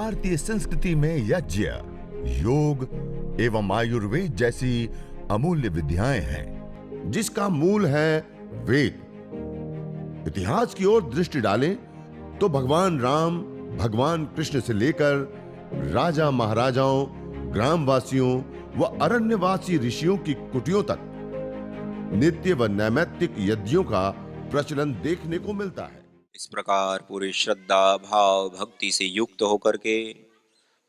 भारतीय संस्कृति में यज्ञ, योग एवं आयुर्वेद जैसी अमूल्य विद्याएं हैं, जिसका मूल है वेद। इतिहास की ओर दृष्टि डालें तो भगवान राम, भगवान कृष्ण से लेकर राजा महाराजाओं, ग्रामवासियों व अरण्यवासी ऋषियों की कुटियों तक नित्य व नैमित्तिक यज्ञों का प्रचलन देखने को मिलता है। इस प्रकार पूरी श्रद्धा भाव भक्ति से युक्त होकर के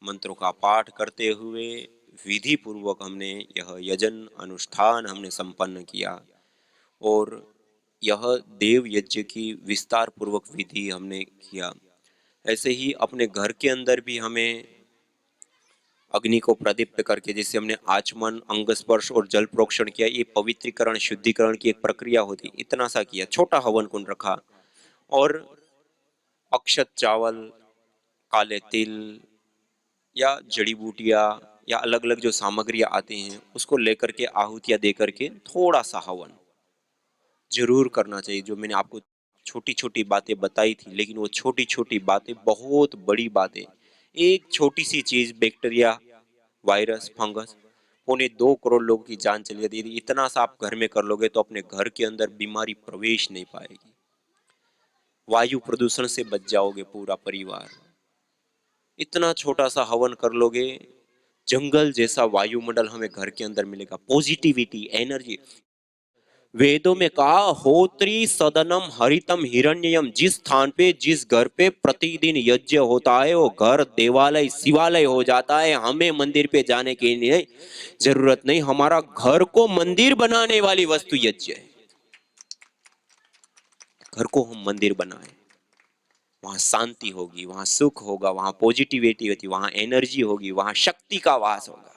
मंत्रों का पाठ करते हुए विधि पूर्वक हमने यह यजन अनुष्ठान हमने संपन्न किया और यह देव यज्ञ की विस्तार पूर्वक विधि हमने किया। ऐसे ही अपने घर के अंदर भी हमें अग्नि को प्रदीप्त करके, जैसे हमने आचमन, अंग स्पर्श और जल प्रोक्षण किया, ये पवित्रीकरण शुद्धिकरण की एक प्रक्रिया होती, इतना सा किया, छोटा हवन कुंड रखा और अक्षत चावल, काले तिल या जड़ी बूटियां या अलग अलग जो सामग्रियां आती हैं उसको लेकर के आहुतियां दे करके थोड़ा सा हवन जरूर करना चाहिए। जो मैंने आपको छोटी छोटी बातें बताई थी, लेकिन वो छोटी छोटी बातें बहुत बड़ी बातें। एक छोटी सी चीज, बैक्टीरिया, वायरस, फंगस, 2.25 करोड़ लोगों की जान चली जाती है। इतना सा आप घर में कर लोगे तो अपने घर के अंदर बीमारी प्रवेश नहीं पाएगी। वायु प्रदूषण से बच जाओगे पूरा परिवार। इतना छोटा सा हवन कर लोगे, जंगल जैसा वायुमंडल हमें घर के अंदर मिलेगा, पॉजिटिविटी, एनर्जी। वेदों में कहा, होत्री सदनम हरितम हिरण्ययम। जिस स्थान पे, जिस घर पे प्रतिदिन यज्ञ होता है वो घर देवालय शिवालय हो जाता है। हमें मंदिर पे जाने के लिए जरूरत नहीं, हमारा घर को मंदिर बनाने वाली वस्तु यज्ञ है। घर को हम मंदिर बनाए, वहां शांति होगी, वहां सुख होगा, वहां पॉजिटिविटी होती, वहां एनर्जी होगी, वहां शक्ति का वास होगा,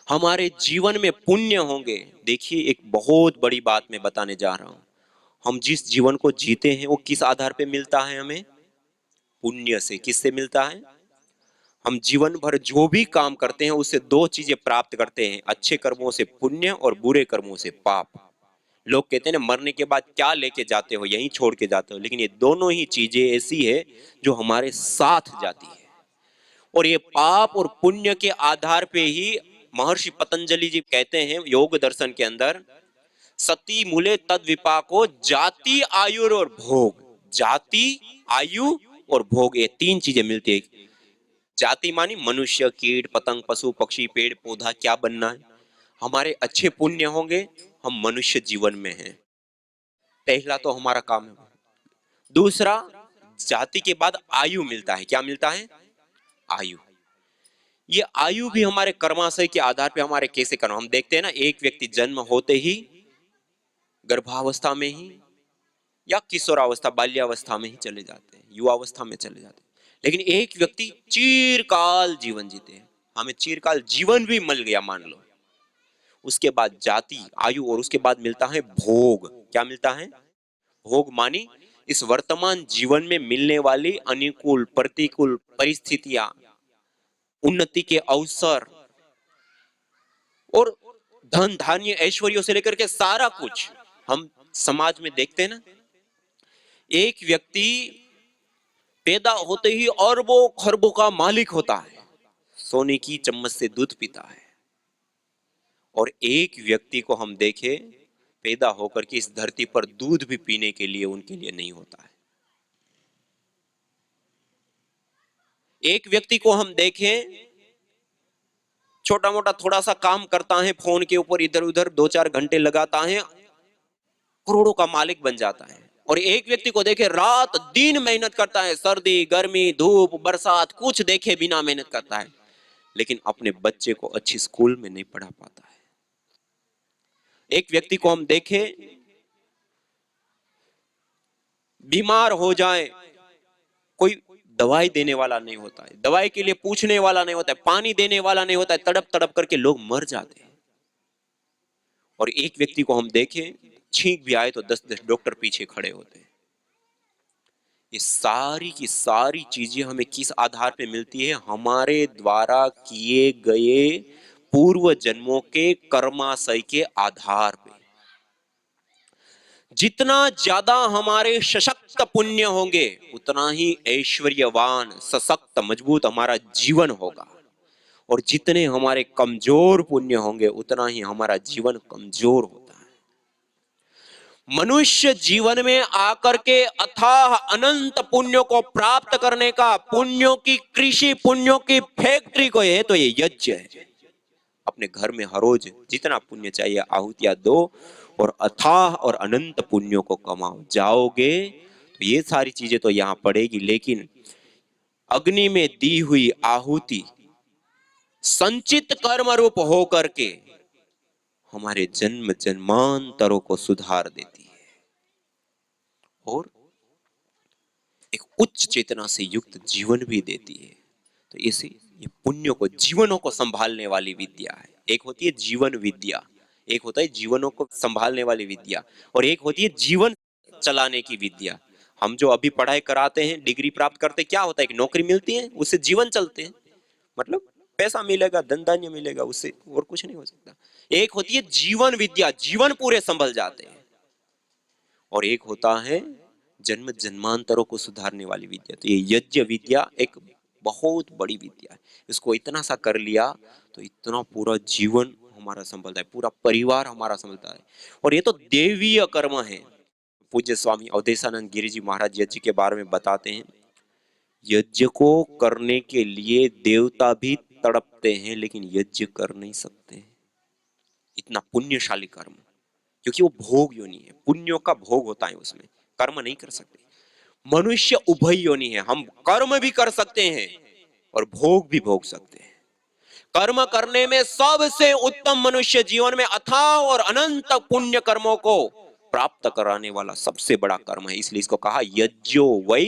हमारे जीवन में पुण्य होंगे। देखिए, एक बहुत बड़ी बात मैं बताने जा रहा हूं। हम जिस जीवन को जीते हैं वो किस आधार पे मिलता है? हमें पुण्य से। किससे मिलता है? हम जीवन भर जो भी काम करते हैं उससे दो चीजें प्राप्त करते हैं, अच्छे कर्मों से पुण्य और बुरे कर्मों से पाप। लोग कहते हैं ना, मरने के बाद क्या लेके जाते हो, यहीं छोड़ के जाते हो, लेकिन ये दोनों ही चीजें ऐसी है जो हमारे साथ जाती है। और ये पाप और पुण्य के आधार पे ही महर्षि पतंजलि जी कहते हैं योग दर्शन के अंदर, सती मूले तद विपाको जाति आयु और भोग। जाति, आयु और भोग, ये तीन चीजें मिलती है। जाति मानी मनुष्य, कीट पतंग, पशु पक्षी, पेड़ पौधा, क्या बनना है? हमारे अच्छे पुण्य होंगे, हम मनुष्य जीवन में हैं, पहला तो हमारा काम है। दूसरा, जाति के बाद आयु मिलता है। क्या मिलता है? आयु। ये आयु भी हमारे कर्माशय के आधार पे हमारे कैसे कर्म। हम देखते हैं ना, एक व्यक्ति जन्म होते ही, गर्भावस्था में ही या किशोरावस्था, बाल्यावस्था में ही चले जाते हैं, युवावस्था में चले जाते हैं, लेकिन एक व्यक्ति चिरकाल जीवन जीते हैं। हमें चिरकाल जीवन भी मिल गया मान लो। उसके बाद जाति, आयु और उसके बाद मिलता है भोग। क्या मिलता है? भोग मानी इस वर्तमान जीवन में मिलने वाली अनुकूल प्रतिकूल परिस्थितियां, उन्नति के अवसर और धन धान्य ऐश्वर्यों से लेकर के सारा कुछ। हम समाज में देखते हैं ना, एक व्यक्ति पैदा होते ही अरबों खरबों का मालिक होता है, सोने की चम्मच से दूध पीता है, और एक व्यक्ति को हम देखें पैदा होकर के इस धरती पर दूध भी पीने के लिए उनके लिए नहीं होता है। एक व्यक्ति को हम देखें छोटा मोटा थोड़ा सा काम करता है, फोन के ऊपर इधर उधर 2-4 घंटे लगाता है, करोड़ों का मालिक बन जाता है। और एक व्यक्ति को देखे रात दिन मेहनत करता है, सर्दी गर्मी धूप बरसात कुछ देखे बिना मेहनत करता है, लेकिन अपने बच्चे को अच्छी स्कूल में नहीं पढ़ा पाता है। एक व्यक्ति को हम देखें बीमार हो जाए, कोई दवाई देने वाला नहीं होता है, दवाई के लिए पूछने वाला नहीं होता है, पानी देने वाला नहीं होता है, तड़प तड़प करके लोग मर जाते हैं। और एक व्यक्ति को हम देखें छींक भी आए तो 10-10 डॉक्टर पीछे खड़े होते हैं। ये सारी की सारी चीजें हमें किस आधार पे मिलती है? हमारे द्वारा किए गए पूर्व जन्मों के कर्माशय के आधार पे। जितना ज्यादा हमारे सशक्त पुण्य होंगे उतना ही ऐश्वर्यवान सशक्त मजबूत हमारा जीवन होगा, और जितने हमारे कमजोर पुण्य होंगे उतना ही हमारा जीवन कमजोर होता है। मनुष्य जीवन में आकर के अथाह अनंत पुण्यों को प्राप्त करने का पुण्यों की कृषि, पुण्यों की फैक्ट्री को है तो ये यज्ञ है। अपने घर में हर रोज जितना पुण्य चाहिए आहुतियां दो और अथाह और अनंत पुण्यों को कमाओ। जाओगे तो ये सारी चीजें तो यहां पड़ेगी, लेकिन अग्नि में दी हुई आहुति संचित कर्म रूप हो करके हमारे जन्म जन्मांतरों को सुधार देती है और एक उच्च चेतना से युक्त जीवन भी देती है। तो इसे ये पुण्यों को, जीवनों को संभालने वाली विद्या है। एक होती है जीवन विद्या, एक होता है जीवनों को संभालने वाली विद्या, और एक होती है जीवन चलाने की विद्या। हम जो अभी पढ़ाई कराते हैं, डिग्री प्राप्त करते, क्या होता है कि नौकरी मिलती है, उससे जीवन चलते हैं, मतलब पैसा मिलेगा, धन धान्य मिलेगा, उससे और कुछ नहीं हो सकता। एक होती है जीवन विद्या, जीवन पूरे संभल जाते हैं, और एक होता है जन्म जन्मांतरों को सुधारने वाली विद्या। तो ये यज्ञ विद्या एक बहुत बड़ी विद्या है। इसको इतना सा कर लिया तो इतना पूरा जीवन हमारा संभलता है, पूरा परिवार हमारा संभलता है। और ये तो देवीय कर्म है। पूज्य स्वामी अवधेशानंद गिरि जी महाराज यज्ञ के बारे में बताते हैं, यज्ञ को करने के लिए देवता भी तड़पते हैं लेकिन यज्ञ कर नहीं सकते। इतना पुण्यशाली कर्म, क्योंकि वो भोग योनि है, पुण्यों का भोग होता है, उसमें कर्म नहीं कर सकते। मनुष्य उभय योनि है, हम कर्म भी कर सकते हैं और भोग भी भोग सकते हैं। कर्म करने में सबसे उत्तम मनुष्य जीवन में अथाह और अनंत पुण्य कर्मों को प्राप्त कराने वाला सबसे बड़ा कर्म है। इसलिए इसको कहा यज्ञो वै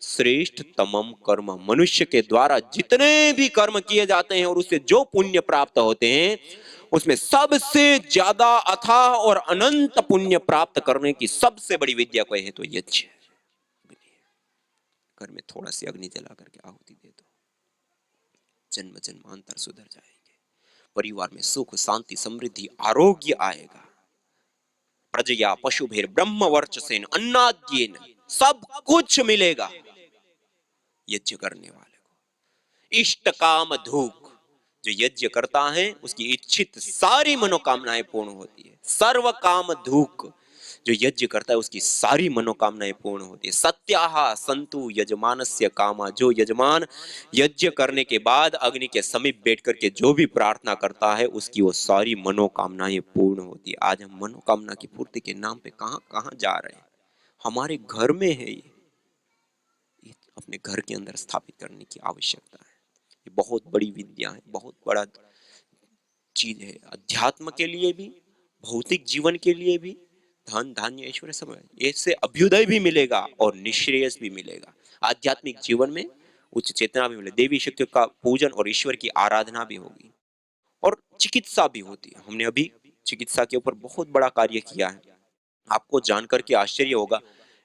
श्रेष्ठ तमम कर्म। मनुष्य के द्वारा जितने भी कर्म किए जाते हैं और उससे जो पुण्य प्राप्त होते हैं, उसमें सबसे ज्यादा अथाह और अनंत पुण्य प्राप्त करने की सबसे बड़ी विद्या कोई है तो यज्ञ। घर में थोड़ा सी अग्नि जला करके आहुति दे दो, जन्म जन्मांतर सुधर जाएंगे, परिवार में सुख शांति समृद्धि आरोग्य आएगा। प्रजया पशुभेर ब्रह्म वर्चसेन अन्नाद्येन, सब कुछ मिलेगा यज्ञ करने वाले को। इष्ट काम धूक, जो यज्ञ करता है उसकी इच्छित सारी मनोकामनाएं पूर्ण होती है। सर्व काम धूक, जो यज्ञ करता है उसकी सारी मनोकामनाएं पूर्ण होती है। सत्याहा संतु यजमानस्य कामा, जो यजमान यज्ञ करने के बाद अग्नि के समीप बैठ करके जो भी प्रार्थना करता है उसकी वो सारी मनोकामनाएं पूर्ण होती है। आज हम मनोकामना की पूर्ति के नाम पे कहां कहां जा रहे हैं। हमारे घर में है ये अपने घर के अंदर स्थापित करने की आवश्यकता है। ये बहुत बड़ी विद्या है, बहुत बड़ा चीज है, अध्यात्म के लिए भी, भौतिक जीवन के लिए भी। धन धान्य ऐश्वर्य सब, इससे अभ्युदय भी मिलेगा और निश्रेयस भी मिलेगा। आध्यात्मिक जीवन में उच्च चेतना भी मिलेगी, देवी शक्तियों का पूजन और ईश्वर की आराधना भी होगी, और चिकित्सा भी होती है। हमने अभी चिकित्सा के ऊपर बहुत बड़ा कार्य किया है। आपको जानकर के आश्चर्य होगा,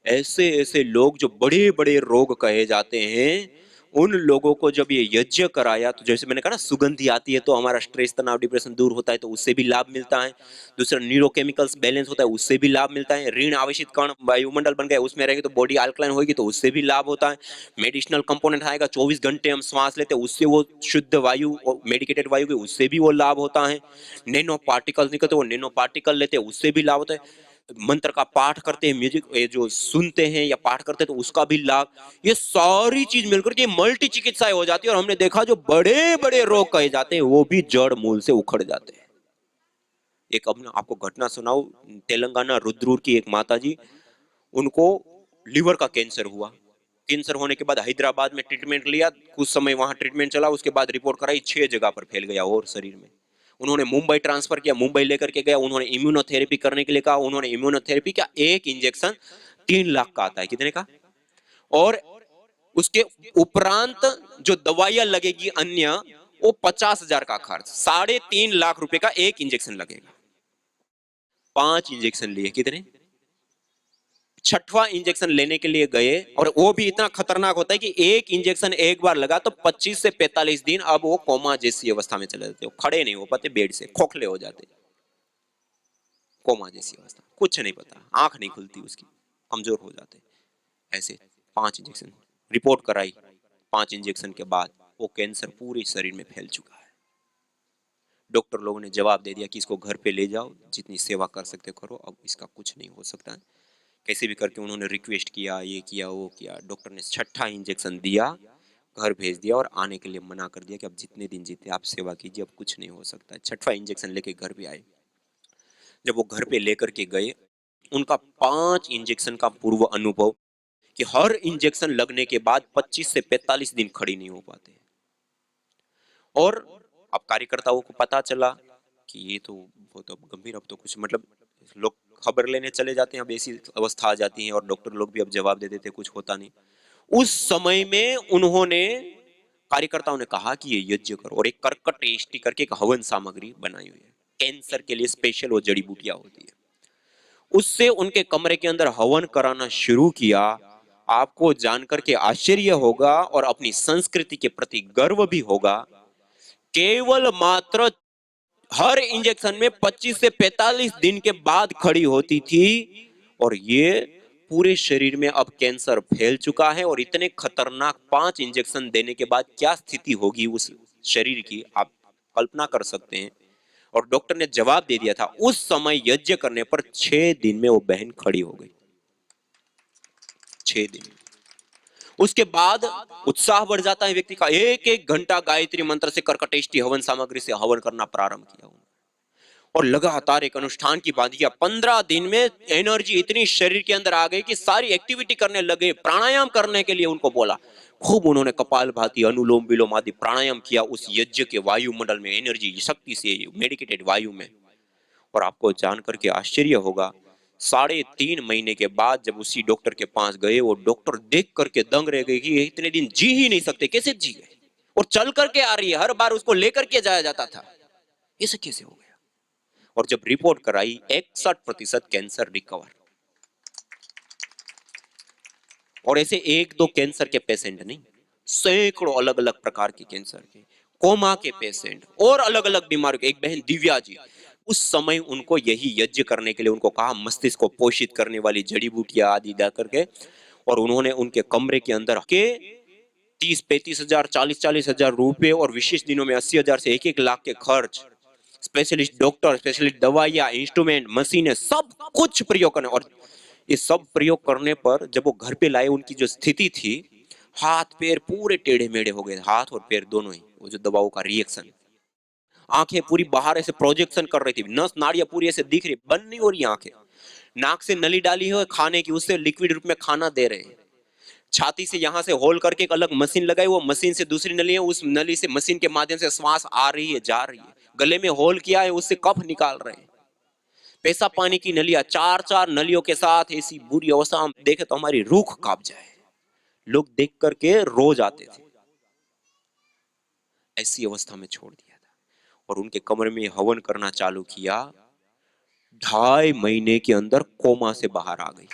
ऐसे ऐसे लोग जो बड़े बड़े रोग कहे जाते हैं, उन लोगों को जब ये यज्ञ कराया तो जैसे मैंने कहा ना, सुगंधी आती है तो हमारा स्ट्रेस तनाव डिप्रेशन दूर होता है, तो उससे भी लाभ मिलता है। दूसरा न्यूरोकेमिकल्स बैलेंस होता है, उससे भी लाभ मिलता है। ऋण आवेशित कण वायुमंडल बन गए, उसमें रहेंगे तो बॉडी अल्कलाइन होगी, तो उससे भी लाभ होता है। मेडिसिनल कंपोनेंट आएगा, 24 घंटे हम श्वास लेते हैं, उससे वो शुद्ध वायु और मेडिकेटेड वायु के उससे भी वो लाभ होता है। नैनो पार्टिकल्स निकलते, वो नैनो पार्टिकल लेते हैं, उससे भी लाभ होता है। मंत्र का पाठ करते हैं, म्यूजिक जो सुनते हैं या पाठ करते हैं तो उसका भी लाभ। ये सारी चीज मिलकर के मल्टी चिकित्साएं हो जाती है, और हमने देखा जो बड़े बड़े रोग कहे जाते हैं वो भी जड़ मूल से उखड़ जाते हैं। एक अब आपको घटना सुनाऊं, तेलंगाना रुद्रपुर की एक माता जी, उनको लिवर का कैंसर हुआ। कैंसर होने के बाद हैदराबाद में ट्रीटमेंट लिया, कुछ समय वहां ट्रीटमेंट चला, उसके बाद रिपोर्ट कराई 6 जगह पर फैल गया और शरीर में। उन्होंने मुंबई ट्रांसफर किया, मुंबई लेकर के गया, उन्होंने इम्यूनोथेरेपी करने के लिए कहा। उन्होंने इम्यूनोथेरेपी क्या, एक इंजेक्शन 3 लाख का आता है, कितने का, और उसके उपरांत जो दवाइयां लगेगी अन्य, वो 50,000 का खर्च, 3.5 लाख रुपए का एक इंजेक्शन लगेगा। 5 इंजेक्शन लिए, कितने, 6वां इंजेक्शन लेने के लिए गए, और वो भी इतना खतरनाक होता है कि एक इंजेक्शन एक बार लगा तो 25 से 45 दिन अब वो कोमा जैसी अवस्था में चले जाते, वो खड़े नहीं हो पाते, बेड से खोखले हो जाते, कोमा जैसी अवस्था, कुछ नहीं पता, आंख नहीं खुलती उसकी, कमजोर हो जाते। ऐसे 5 इंजेक्शन, रिपोर्ट कराई, 5 इंजेक्शन के बाद वो कैंसर पूरे शरीर में फैल चुका है। डॉक्टर लोगों ने जवाब दे दिया कि इसको घर पे ले जाओ, जितनी सेवा कर सकते हो करो, अब इसका कुछ नहीं हो सकता है। कैसे भी करके उन्होंने रिक्वेस्ट किया, ये किया वो किया, डॉक्टर ने 6ठा इंजेक्शन दिया, घर भेज दिया और आने के लिए मना कर दिया कि अब जितने दिन जीते आप सेवा कीजिए, अब कुछ नहीं हो सकता है। 6ठा इंजेक्शन लेके घर पे आए। जब वो घर पे लेकर के गए, उनका 5 इंजेक्शन का पूर्व अनुभव कि हर इंजेक्शन लगने के बाद 25 से 45 दिन खड़ी नहीं हो पाते। और अब कार्यकर्ताओं को पता चला कि ये तो बहुत अब गंभीर, अब तो कुछ मतलब लोग खबर लेने चले जाते हैं, अब ऐसी अवस्था आ जाती है और डॉक्टर लोग भी अब जवाब दे देते कुछ होता नहीं। उस समय में उन्होंने कार्यकर्ताओं ने कहा कि ये यज्ञ करो, और एक कर्कट टेस्टी करके एक हवन सामग्री बनाई हुई है कैंसर के लिए स्पेशल, वो जड़ी बूटियां होती है, उससे उनके कमरे के अंदर हवन कराना शुरू किया। आपको जानकर के आश्चर्य होगा और अपनी संस्कृति के प्रति गर्व भी होगा। केवल मात्र हर इंजेक्शन में 25 से 45 दिन के बाद खड़ी होती थी, और ये पूरे शरीर में अब कैंसर फैल चुका है। और इतने खतरनाक 5 इंजेक्शन देने के बाद क्या स्थिति होगी उस शरीर की, आप कल्पना कर सकते हैं। और डॉक्टर ने जवाब दे दिया था उस समय यज्ञ करने पर 6 दिन में वो बहन खड़ी हो गई, 6 दिन। उसके बाद उत्साह बढ़ जाता है व्यक्ति का, एक एक घंटा गायत्री मंत्र से कर्कटेष्टि हवन सामग्री से हवन करना प्रारंभ किया और लगातार एक अनुष्ठान की बात किया। 15 दिन में एनर्जी इतनी शरीर के अंदर आ गई कि सारी एक्टिविटी करने लगे। प्राणायाम करने के लिए उनको बोला, खूब उन्होंने कपालभाति, अनुलोम विलोम आदि प्राणायाम किया उस यज्ञ के वायुमंडल में, एनर्जी शक्ति से मेडिकेटेड वायु में। और आपको जानकर के आश्चर्य होगा, 3.5 महीने के बाद जब उसी डॉक्टर के पास गए, वो डॉक्टर देख करके दंग रह गए कि इतने दिन जी ही नहीं सकते, कैसे जी गए, और चल करके आ रही है, हर बार उसको लेकर के जाया जाता था, ऐसे कैसे हो गया। और जब रिपोर्ट कराई 61% कैंसर रिकवर। और ऐसे 1-2 कैंसर के पेशेंट नहीं, सैकड़ों अलग अलग प्रकार के कैंसर के, कोमा के पेशेंट और अलग अलग बीमारियों के। एक बहन दिव्या जी, उस समय उनको यही यज्ञ करने के लिए उनको कहा, मस्तिष्क को पोषित करने वाली जड़ी बूटियां आदि दा करके, और उन्होंने उनके कमरे के अंदर के 30-35 हजार, 40-40 हजार रुपए, और विशेष दिनों में 80 हजार से 1-1 लाख के खर्च, स्पेशलिस्ट डॉक्टर, स्पेशलिस्ट दवाइयां, इंस्ट्रूमेंट, मशीनें, सब कुछ प्रयोग करने। और ये सब प्रयोग करने पर जब वो घर पे लाए, उनकी जो स्थिति थी, हाथ पैर पूरे टेढ़े मेढ़े हो गए, हाथ और पैर दोनों ही, वो जो दवाओं का रिएक्शन। आंखें पूरी बाहर ऐसे प्रोजेक्शन कर रही थी, नस नाड़ियां पूरी ऐसे दिख रही, बंद नहीं हो रही आंखें। नाक से नली डाली है खाने की, उससे लिक्विड रूप में खाना दे रहे हैं। छाती से यहां से होल करके एक अलग मशीन लगाई, वो मशीन से दूसरी नली है, उस नली से, मशीन के माध्यम से श्वास आ रही है, जा रही है। गले में होल किया है, उससे कफ निकाल रहे हैं। पेशाब पानी की नलियां, 4-4 नलियों के साथ, ऐसी बुरी अवस्था हम देखे तो हमारी रूह कांप जाए। लोग देख करके रोज आते थे। ऐसी अवस्था में छोड़ दिया था और उनके कमरे में हवन करना चालू किया। 2.5 महीने के अंदर कोमा से बाहर आ गई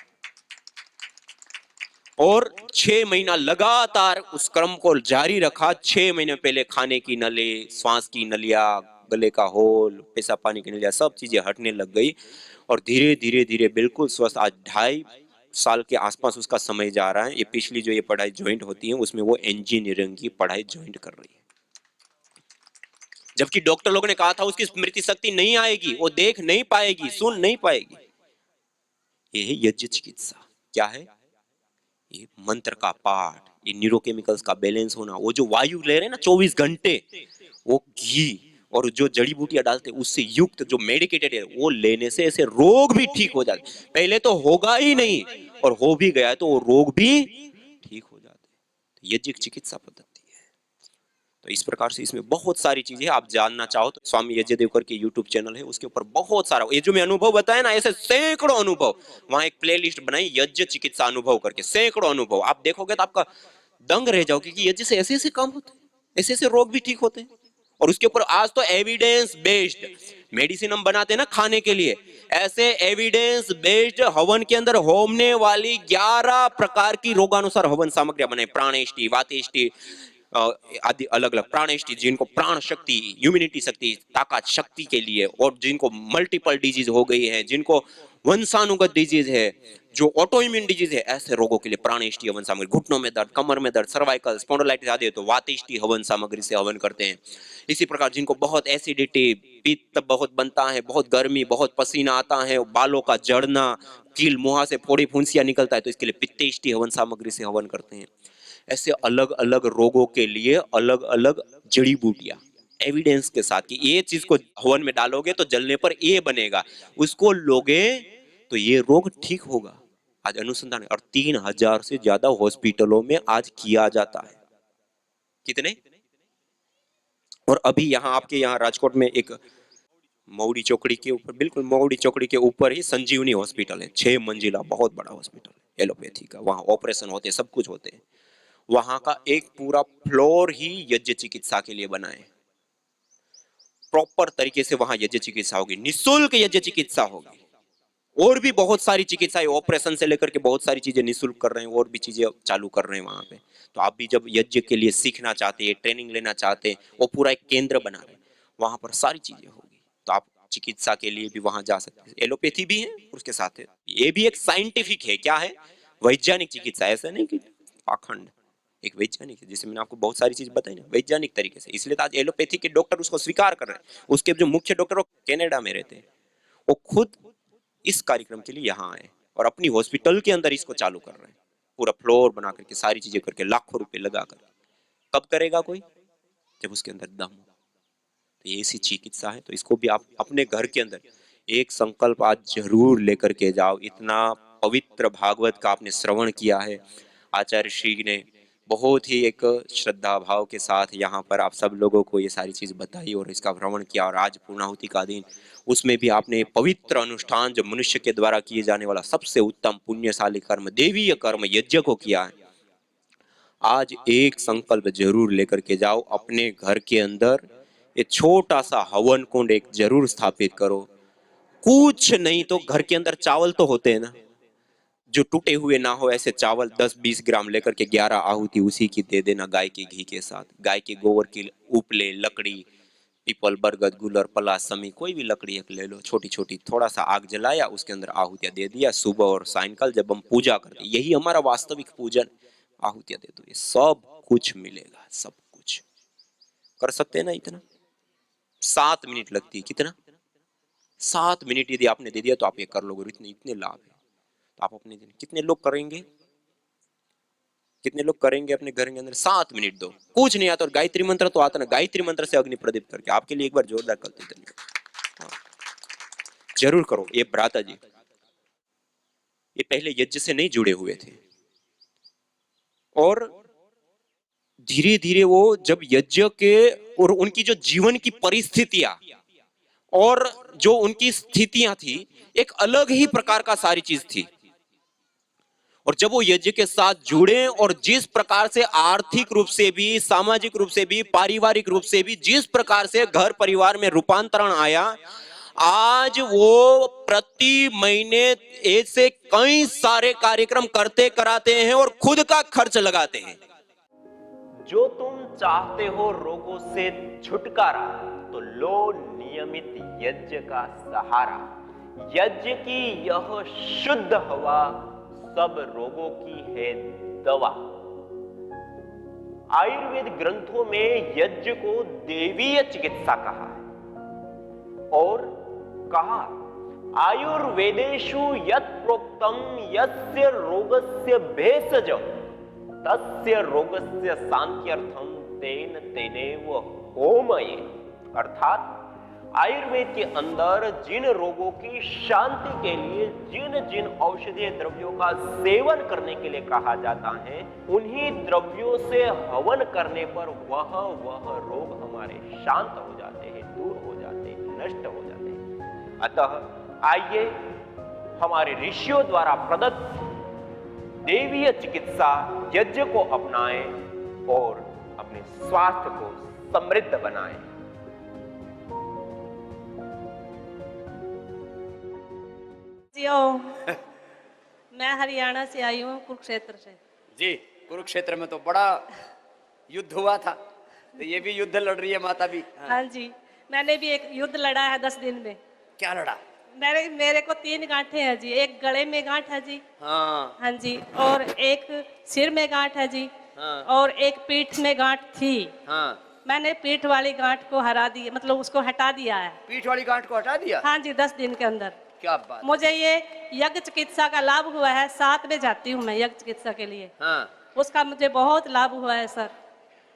और 6 महीना लगातार उस क्रम को जारी रखा। 6 महीने पहले खाने की नली, श्वास की नलियां, गले का होल, पेशाब पानी की नलियां, सब चीजें हटने लग गई और धीरे धीरे धीरे बिल्कुल स्वस्थ। आज 2.5 साल के आसपास उसका समय जा रहा है। ये पिछली जो ये पढ़ाई ज्वाइंट होती है उसमें वो इंजीनियरिंग की पढ़ाई ज्वाइंट कर रही है। जबकि डॉक्टर लोगों ने कहा था उसकी स्मृति शक्ति नहीं आएगी, वो देख नहीं पाएगी, सुन नहीं पाएगी। ये है यज्ञ चिकित्सा। क्या है? ये मंत्र का पाठ, ये न्यूरोकेमिकल्स का बैलेंस होना, वो जो वायु ले रहे हैं ना 24 घंटे, वो घी और जो जड़ी बूटियां डालते हैं उससे युक्त जो मेडिकेटेड है, वो लेने से ऐसे रोग भी ठीक हो जाते। पहले तो होगा ही नहीं और हो भी गया है तो वो रोग भी ठीक हो जाते। यज्ञ चिकित्सा पद्धति है। तो इस प्रकार से इसमें बहुत सारी चीजें, आप जानना चाहो तो स्वामी यज्ञ देवकर के यूट्यूब चैनल है, उसके ऊपर बहुत सारा, ये जो मैं अनुभव बताया ना, ऐसे सैकड़ों अनुभव, वहां एक प्लेलिस्ट बनाई यज्ञ चिकित्सा अनुभव करके, सैकड़ों अनुभव। आप देखोगे तो आपका दंग रह जाओगे कि यज्ञ से ऐसे ऐसे काम होते हैं, ऐसे ऐसे रोग भी ठीक होते हैं। और उसके ऊपर आज तो एविडेंस बेस्ड मेडिसिन हम बनाते हैं ना खाने के लिए, ऐसे एविडेंस बेस्ड हवन के अंदर होने वाली 11 प्रकार की रोगानुसार हवन सामग्रियां बनाई। प्राणेष्टि, वातेष्टि, आदि अलग अलग प्राणेष्टि, जिनको प्राण शक्ति, इम्यूनिटी शक्ति, ताकत शक्ति के लिए, और जिनको मल्टीपल डिजीज हो गई है, जिनको वंशानुगत डिजीज है, जो ऑटो इम्यून डिजीज है, ऐसे रोगों के लिए प्राणेष्टि हवन सामग्री, घुटनों में दर्द, कमर में दर्द, सर्वाइकल स्पॉन्डिलाइटिस आदि है तो वातेष्टि हवन सामग्री से हवन करते हैं। इसी प्रकार जिनको बहुत एसिडिटी, पित्त बहुत बनता है, बहुत गर्मी, बहुत पसीना आता है, बालों का झड़ना, कील मुंह से फोड़ी फुंसियां निकलता है, तो इसके लिए पित्तेष्टि हवन सामग्री से हवन करते हैं। ऐसे अलग अलग रोगों के लिए अलग अलग जड़ी बूटियां एविडेंस के साथ कि ये चीज को हवन में डालोगे तो जलने पर ये बनेगा, उसको लोगे तो ये रोग ठीक होगा। आज अनुसंधान है, और 3,000 से ज्यादा हॉस्पिटलों में आज किया जाता है। कितने? और अभी यहाँ आपके यहाँ राजकोट में एक मौड़ी चौकड़ी के ऊपर, बिल्कुल मौड़ी चौकड़ी के ऊपर ही संजीवनी हॉस्पिटल है, 6 मंजिला बहुत बड़ा हॉस्पिटल है एलोपैथी का। वहाँ ऑपरेशन होते हैं, सब कुछ होते हैं। वहां का एक पूरा फ्लोर ही यज्ञ चिकित्सा के लिए बना है। प्रॉपर तरीके से वहां यज्ञ चिकित्सा होगी, निःशुल्क यज्ञ चिकित्सा होगी। और भी बहुत सारी चिकित्साएं, ऑपरेशन से लेकर के बहुत सारी चीजें निःशुल्क कर रहे हैं, और भी चीजें चालू कर रहे हैं वहां पे। तो आप भी जब यज्ञ के लिए सीखना चाहते हैं, ट्रेनिंग लेना चाहते हैं, वो पूरा एक केंद्र बना रहे हैं, वहां पर सारी चीजें होगी। तो आप चिकित्सा के लिए भी वहां जा सकते हैं। एलोपैथी भी है, उसके साथ है ये भी एक साइंटिफिक है, क्या है, वैज्ञानिक चिकित्सा। ऐसा नहीं कि पाखंड, एक वैज्ञानिक है, जैसे मैंने आपको बहुत सारी चीज बताई ना वैज्ञानिक तरीके से। इसलिए तो आज एलोपैथी के डॉक्टर उसको स्वीकार कर रहे हैं। उसके जो मुख्य डॉक्टर वो कनाडा में रहते हैं, वो खुद इस कार्यक्रम के लिए यहाँ आए और अपनी हॉस्पिटल के अंदर इसको चालू कर रहे हैं, पूरा फ्लोर बना करके सारी चीजें करके लाखों रुपए लगा कर। कब करेगा कोई? जब उसके अंदर दम हो। तो ये ऐसी चिकित्सा है। तो इसको भी आप अपने घर के अंदर एक संकल्प आज जरूर लेकर के जाओ। इतना पवित्र भागवत का आपने श्रवण किया है, आचार्य श्री ने बहुत ही एक श्रद्धा भाव के साथ यहाँ पर आप सब लोगों को ये सारी चीज बताई और इसका भ्रमण किया। और आज पूर्णाहुति का दिन, उसमें भी आपने पवित्र अनुष्ठान जो मनुष्य के द्वारा किए जाने वाला सबसे उत्तम पुण्यशाली कर्म, देवीय कर्म यज्ञ को किया है। आज एक संकल्प जरूर लेकर के जाओ, अपने घर के अंदर एक छोटा सा हवन कुंड एक जरूर स्थापित करो। कुछ नहीं तो घर के अंदर चावल तो होते हैं ना, जो टूटे हुए ना हो ऐसे चावल 10-20 ग्राम लेकर के 11 आहुति उसी की दे देना गाय के घी के साथ। गाय के गोबर की उपले, लकड़ी, पीपल, बरगद, गुलर, पलाश, समी, कोई भी लकड़ी एक ले लो छोटी छोटी, थोड़ा सा आग जलाया, उसके अंदर आहुतियां दे दिया। सुबह और सायंकाल जब हम पूजा करते, यही हमारा वास्तविक पूजन, आहुतियां दे दो, ये सब कुछ मिलेगा। सब कुछ कर सकते हैं ना। इतना 7 मिनट लगती है, कितना? 7 मिनट यदि आपने दे दिया तो आप ये कर लोगे। इतने इतने लाभ है। तो आप अपने दिन कितने लोग करेंगे, कितने लोग करेंगे अपने घर के अंदर? 7 मिनट दो। कुछ नहीं आता और गायत्री मंत्र तो आता ना, गायत्री मंत्र से अग्नि प्रदीप्त करके आपके लिए एक बार जोरदार करते धन्यवाद। जरूर करो। ये भ्राता जी ये पहले यज्ञ से नहीं जुड़े हुए थे, और धीरे धीरे वो जब यज्ञ के और उनकी जो जीवन की परिस्थितियां और जो उनकी स्थितियां थी, एक अलग ही प्रकार का सारी चीज थी। और जब वो यज्ञ के साथ जुड़े और जिस प्रकार से आर्थिक रूप से भी, सामाजिक रूप से भी, पारिवारिक रूप से भी, जिस प्रकार से घर परिवार में रूपांतरण आया, आज वो प्रति महीने ऐसे कई सारे कार्यक्रम करते कराते हैं और खुद का खर्च लगाते हैं। जो तुम चाहते हो रोगों से छुटकारा, तो लो नियमित यज्ञ का सहारा। यज्ञ की यह शुद्ध हवा सब रोगों की है दवा। आयुर्वेद ग्रंथों में यज्ञ को देवीय चिकित्सा कहा है और कहा आयुर्वेदेषु यत् प्रोक्तम यस्य रोगस्य भेषज तस्य रोगस्य शांत्यर्थम तेन तेनेव होमये। अर्थात आयुर्वेद के अंदर जिन रोगों की शांति के लिए जिन जिन औषधीय द्रव्यों का सेवन करने के लिए कहा जाता है, उन्हीं द्रव्यों से हवन करने पर वह रोग हमारे शांत हो जाते हैं, दूर हो जाते हैं, नष्ट हो जाते हैं। अतः आइए हमारे ऋषियों द्वारा प्रदत्त देवीय चिकित्सा यज्ञ को अपनाएं और अपने स्वास्थ्य को समृद्ध बनाएं। मैं हरियाणा से आई हूँ, कुरुक्षेत्र से। जी, कुरुक्षेत्र में तो बड़ा युद्ध हुआ था, तो ये भी युद्ध लड़ रही है माता भी। हाँ। हाँ जी, मैंने भी एक युद्ध लड़ा है 10 दिन में। क्या लड़ा? मेरे को 3 गांठें हैं जी। एक गले में गांठ है जी। हाँ हाँ जी। और एक सिर में गांठ है जी। हाँ और एक पीठ में गांठ थी। हाँ। मैंने पीठ वाली गांठ को हरा दिया, मतलब उसको हटा दिया है। पीठ वाली गांठ को हटा दिया? हाँ जी, 10 दिन के अंदर। क्या बात। मुझे ये यज्ञ चिकित्सा का लाभ हुआ है। 7 में जाती हूँ मैं यज्ञ चिकित्सा के लिए। हाँ। उसका मुझे बहुत लाभ हुआ है सर।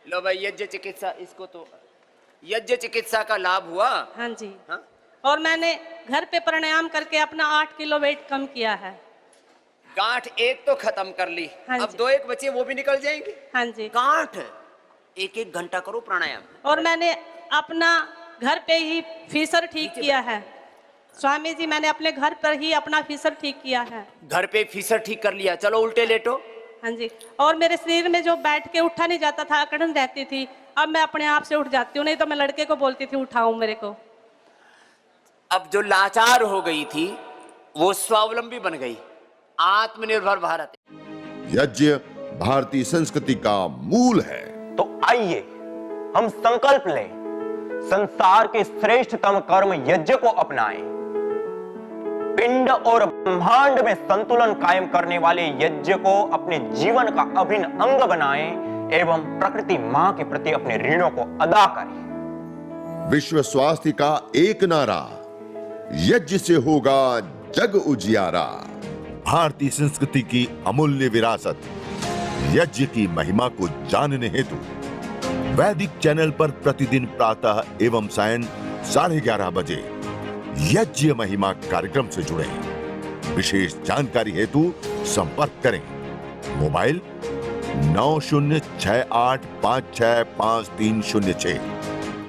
लो भाई, यज्ञ चिकित्सा, इसको तो यज्ञ चिकित्सा का लाभ हुआ। हाँ जी। हाँ? और मैंने घर पे प्राणायाम करके अपना 8 किलो वेट कम किया है। गांठ एक तो खत्म कर ली। हाँ अब जी। 2 एक बचे, वो भी निकल जाएंगे। हाँ जी। गांठ 1-1 घंटा करो प्राणायाम। और मैंने अपना घर पे ही फीसर ठीक किया है स्वामी जी। मैंने अपने घर पर ही अपना फीसर ठीक किया है। घर पे फीसर ठीक कर लिया। चलो उल्टे लेटो। हाँ जी। और मेरे शरीर में जो बैठ के उठा नहीं जाता था, अकड़न रहती थी, अब मैं अपने आप से उठ जाती हूँ। नहीं तो मैं लड़के को बोलती थी उठाओ मेरे को। अब जो लाचार हो गई थी वो स्वावलंबी बन गई। आत्मनिर्भर भारत। यज्ञ भारतीय संस्कृति का मूल है। तो आइए हम संकल्प लें, संसार के श्रेष्ठतम कर्म यज्ञ को अपनाएं। पिंड और ब्रह्मांड में संतुलन कायम करने वाले यज्ञ को अपने जीवन का अभिन्न अंग बनाएं एवं प्रकृति मां के प्रति अपने ऋणों को अदा करें। विश्व स्वास्थ्य का एक नारा, यज्ञ से होगा जग उजियारा। भारतीय संस्कृति की अमूल्य विरासत यज्ञ की महिमा को जानने हेतु वैदिक चैनल पर प्रतिदिन प्रातः एवं सायं 11:30 बजे यज्ञ महिमा कार्यक्रम से जुड़े। विशेष जानकारी हेतु संपर्क करें। मोबाइल 9068565306।